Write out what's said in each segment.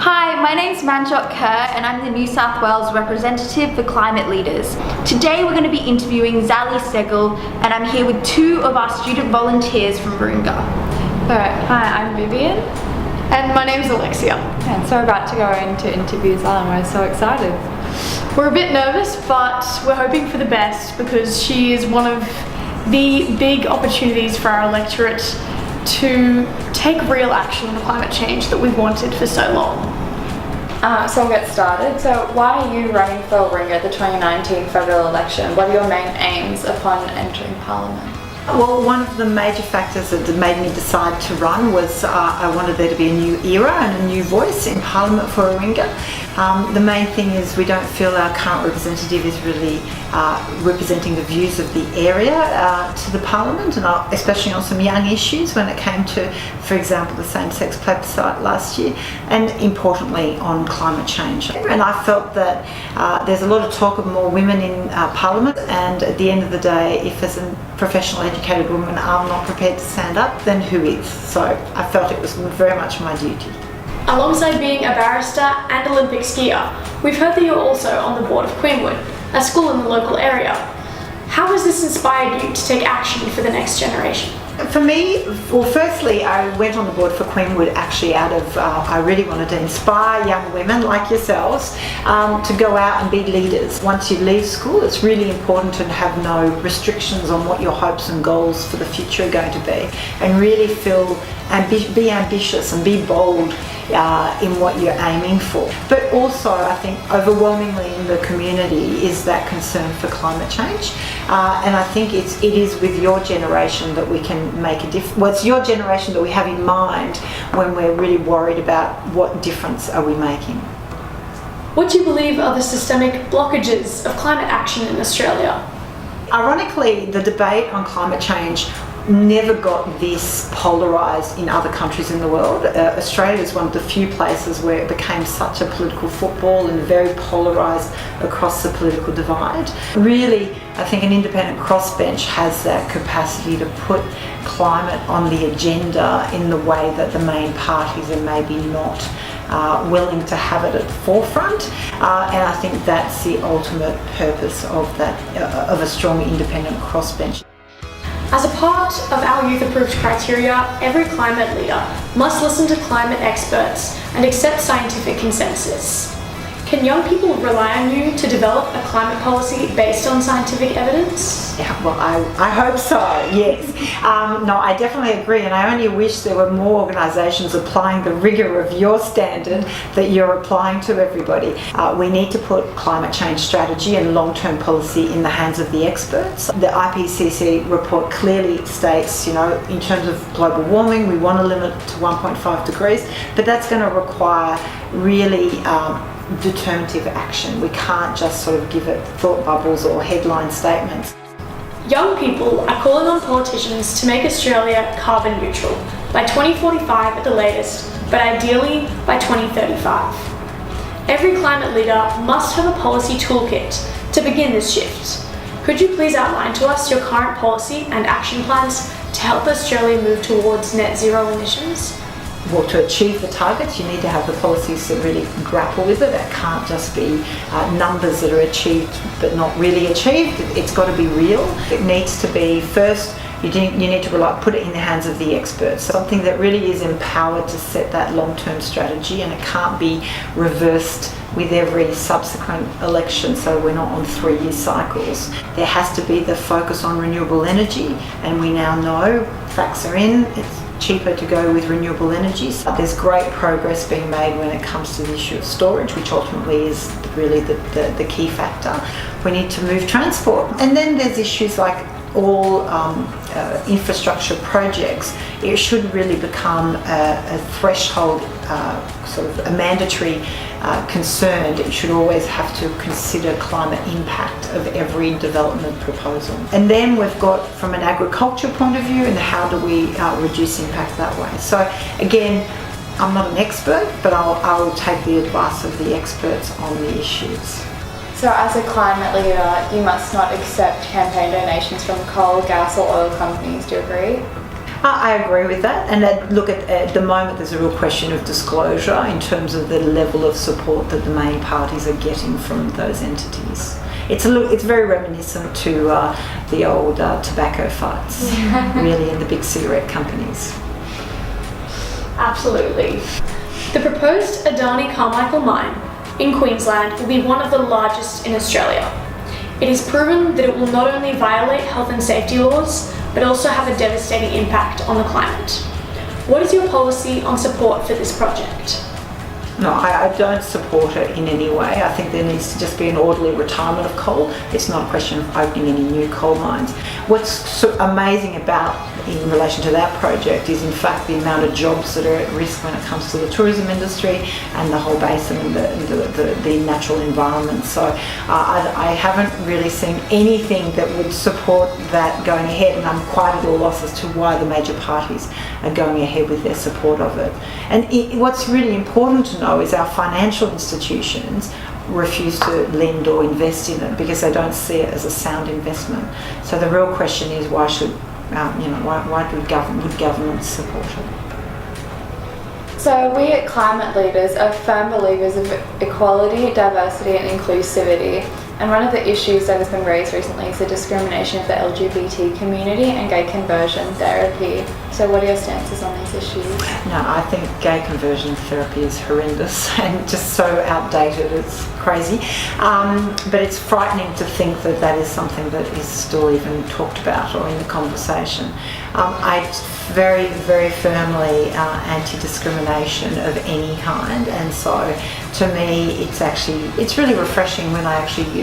Hi, my name's Manjot Kerr and I'm the New South Wales representative for Climate Leaders. Today we're going to be interviewing Zali Steggall and I'm here with two of our student volunteers from Warringah. Alright, hi, I'm Vivian. And my name's Alexia. And so we're about to go in to interview Zali and we're so excited. We're a bit nervous, but we're hoping for the best because she is one of the big opportunities for our electorate to take real action on climate change that we've wanted for so long. So we'll get started. So why are you running for Warringah, the 2019 federal election? What are your main aims upon entering Parliament? Well, one of the major factors that made me decide to run was I wanted there to be a new era and a new voice in Parliament for Warringah. The main thing is we don't feel our current representative is really representing the views of the area to the Parliament, and especially on some young issues when it came to, for example, the same-sex plebiscite last year, and importantly on climate change. And I felt that there's a lot of talk of more women in Parliament, and at the end of the day, if as a professional educated woman I'm not prepared to stand up, then who is? So I felt it was very much my duty. Alongside being a barrister and Olympic skier, we've heard that you're also on the board of Queenwood, a school in the local area. How has this inspired you to take action for the next generation? For me, well, firstly, I went on the board for Queenwood actually out of, I really wanted to inspire young women like yourselves to go out and be leaders. Once you leave school, it's really important to have no restrictions on what your hopes and goals for the future are going to be, and really be ambitious and be bold in what you're aiming for. But also, I think overwhelmingly in the community is that concern for climate change, and I think it is with your generation that we can make a difference. Well, it's your generation that we have in mind when we're really worried about what difference are we making. What do you believe are the systemic blockages of climate action in Australia? Ironically, the debate on climate change never got this polarised in other countries in the world. Australia is one of the few places where it became such a political football and very polarised across the political divide. Really, I think an independent crossbench has that capacity to put climate on the agenda in the way that the main parties are maybe not willing to have it at the forefront, and I think that's the ultimate purpose of a strong independent crossbench. As a part of our youth-approved criteria, every climate leader must listen to climate experts and accept scientific consensus. Can young people rely on you to develop a climate policy based on scientific evidence? Yeah, well, I hope so, yes. No, I definitely agree, and I only wish there were more organisations applying the rigour of your standard that you're applying to everybody. We need to put climate change strategy and long-term policy in the hands of the experts. The IPCC report clearly states, in terms of global warming, we want to limit to 1.5 degrees, but that's going to require really determinative action. We can't just sort of give it thought bubbles or headline statements. Young people are calling on politicians to make Australia carbon neutral by 2045 at the latest, but ideally by 2035. Every climate leader must have a policy toolkit to begin this shift. Could you please outline to us your current policy and action plans to help Australia move towards net zero emissions? Well, to achieve the targets, you need to have the policies that really grapple with it. It can't just be numbers that are achieved but not really achieved. It's got to be real. It needs to be, first, you need to put it in the hands of the experts. Something that really is empowered to set that long-term strategy, and it can't be reversed with every subsequent election, so we're not on 3-year cycles. There has to be the focus on renewable energy, and we now know, facts are in, it's cheaper to go with renewable energies. There's great progress being made when it comes to the issue of storage, which ultimately is really the key factor. We need to move transport. And then there's issues like all infrastructure projects. It should really become a threshold, sort of a mandatory concern. It should always have to consider climate impact of every development proposal. And then we've got, from an agriculture point of view, and how do we reduce impact that way. So again, I'm not an expert, but I'll take the advice of the experts on the issues. So as a climate leader, you must not accept campaign donations from coal, gas or oil companies, do you agree? I agree with that, and look, at the moment there's a real question of disclosure in terms of the level of support that the main parties are getting from those entities. It's very reminiscent to the old tobacco fights, really, in the big cigarette companies. Absolutely. The proposed Adani Carmichael mine in Queensland will be one of the largest in Australia. It is proven that it will not only violate health and safety laws, but also have a devastating impact on the climate. What is your policy on support for this project? No, I don't support it in any way. I think there needs to just be an orderly retirement of coal. It's not a question of opening any new coal mines. What's so amazing about, in relation to that project, is in fact the amount of jobs that are at risk when it comes to the tourism industry and the whole basin and the natural environment. So I haven't really seen anything that would support that going ahead, and I'm quite at a loss as to why the major parties are going ahead with their support of it. And what's really important to know is our financial institutions refuse to lend or invest in it because they don't see it as a sound investment. So the real question is, why should why would governments support it? So we at Climate Leaders are firm believers of equality, diversity and inclusivity. And one of the issues that has been raised recently is the discrimination of the LGBT community and gay conversion therapy. So what are your stances on these issues? No, I think gay conversion therapy is horrendous and just so outdated, it's crazy. But it's frightening to think that that is something that is still even talked about or in the conversation. I very, very firmly anti-discrimination of any kind, and so to me it's really refreshing when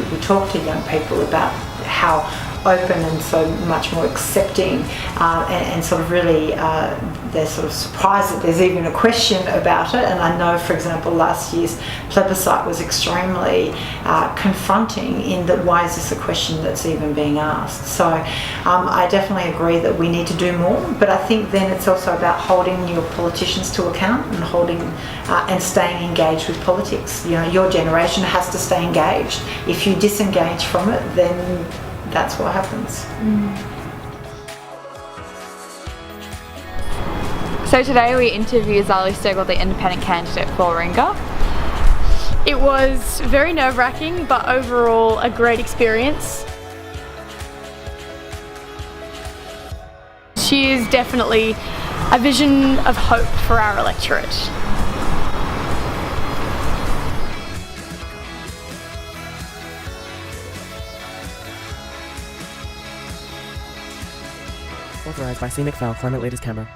we talk to young people about how open and so much more accepting and sort of really they're sort of surprised that there's even a question about it. And I know, for example, last year's plebiscite was extremely confronting in that why is this a question that's even being asked. So I definitely agree that we need to do more, but I think then it's also about holding your politicians to account and and staying engaged with politics. You know, your generation has to stay engaged. If you disengage from it, then that's what happens. So today we interviewed Zali Steggall, the independent candidate for Warringah. It was very nerve-wracking, but overall a great experience. She is definitely a vision of hope for our electorate. Authorised by C. McFell, Climate Leaders Canberra.